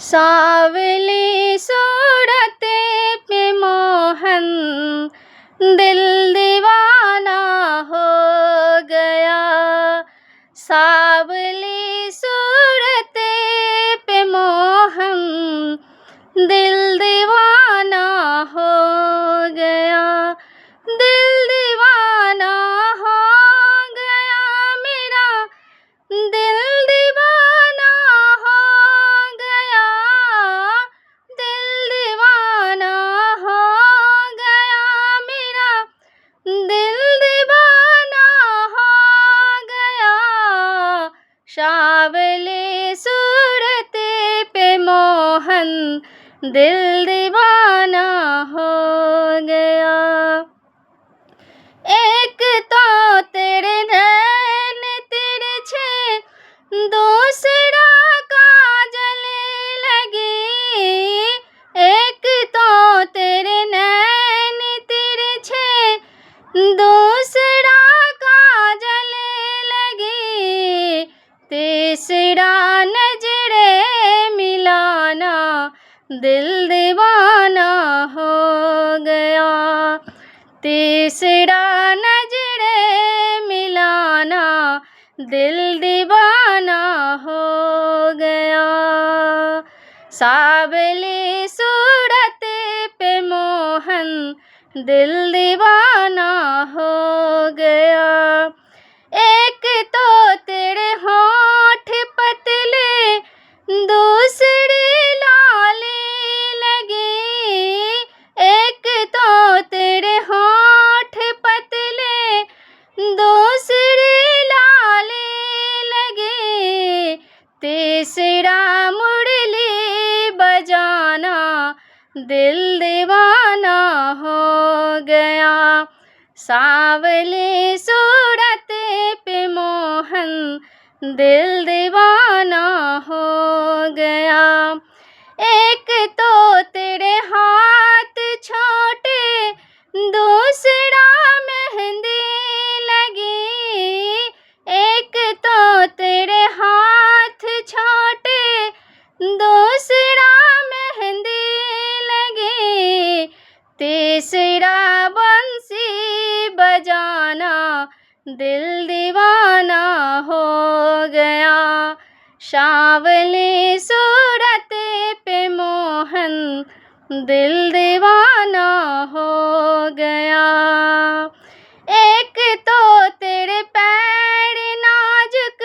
सावली सूरत पे मोहन दिल दीवाना हो गया। सावली सूरत पे मोहन दिल दीवाना हो गया। दिल दीवाना हो गया मेरा, दिल दीवाना हो गया। दिल दीवाना हो गया मेरा, दिल दीवाना हो गया। सावली सूरत पे मोहन दिल दीवाना हो गया। एक तो तेरे नैन तिरछे, दूसरा काजल लगी। एक तो तेरे नैन तिरछे, दूसरा काजल लगी। तीसरा नजरे मिलाना दिल दीवाना हो गया। तीसरा नजरे मिलाना दिल दीवाना हो गया। सावली सूरत पे मोहन दिल दीवाना हो गया। एक तो तेरे होठ पतले, दूसरी लाली लगी। एक तो तेरे होठ पतले, दूसरी लाली लगी। तीसरा मुरली बजाना दिल दीवाना हो गया। सावली सूरत पे मोहन दिल दीवाना हो गया। एक तो तेरे हाथ छोटे, दूसरा मेहंदी लगी। एक तो तेरे हाथ छोटे, दूसरा मेहंदी लगी। तीसरा बंसी बजाना दिल दीवाना हो गया। सावली सूरत पे मोहन दिल दीवाना हो गया। एक तो तेरे पैर नाजुक,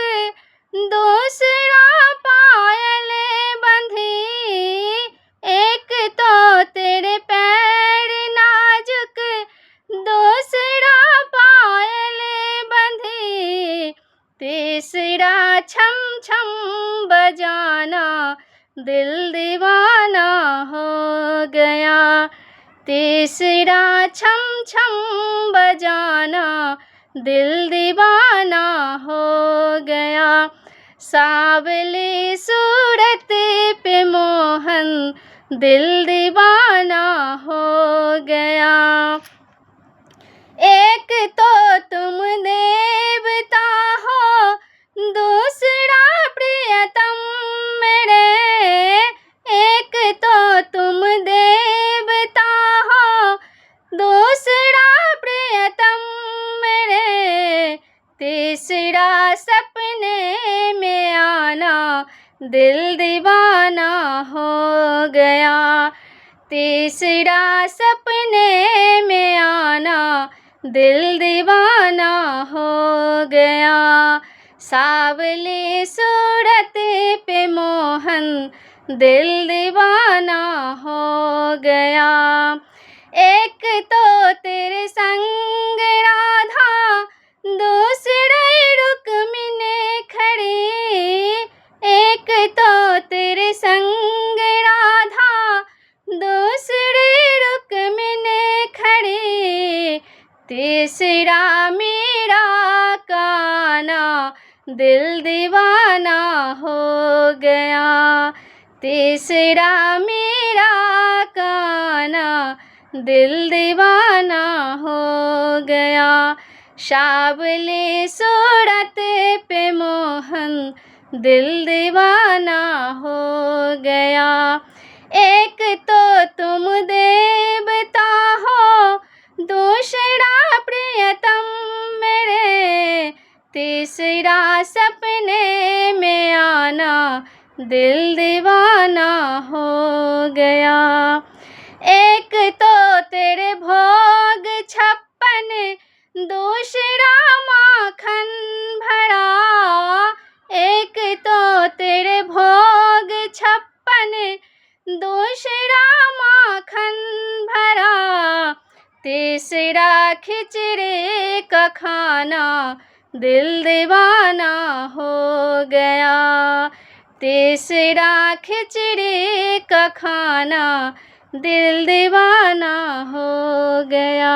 दूसरा पायल बंधी। एक तो तेरे पैर नाजुक, दूसरा पायल बंधी। तीसरा छम छम बजाना दिल दीवाना हो गया। तीसरा छम छम बजाना दिल दीवाना हो गया। सावली सूरत पे मोहन दिल दीवाना हो गया। एक तो तुम देवता हो, दूसरा प्रियतम मेरे। एक तो तुम देवता हो, दूसरा प्रियतम मेरे। तीसरा सपने में आना दिल दीवाना हो गया। तीसरा सपने में आना दिल दीवाना हो गया। सावली सूरत पे मोहन दिल दीवाना हो गया। एक तो तेरे संग राधा, दूसरे रुक्मिणी खड़ी। एक तो तेरे संग राधा, दूसरे रुक्मिणी खड़ी। तीसरा मेरा काना दिल दीवाना हो गया। तीसरा मेरा काना दिल दीवाना हो गया। सावली सूरत पे मोहन दिल दीवाना हो गया। एक तो तुम देवता हो, दूसरा प्रियतम मेरे, तीसरा सपने में आना, दिल दीवाना हो गया। एक तो तेरे भोग 56, दूसरा माखन भरा। एक तो तेरे भोग 56, दूसरा माखन भरा, तीसरा खिचड़ी का खाना, दिल दीवाना हो गया। तीसरा खिचड़ी का खाना, दिल दीवाना हो गया।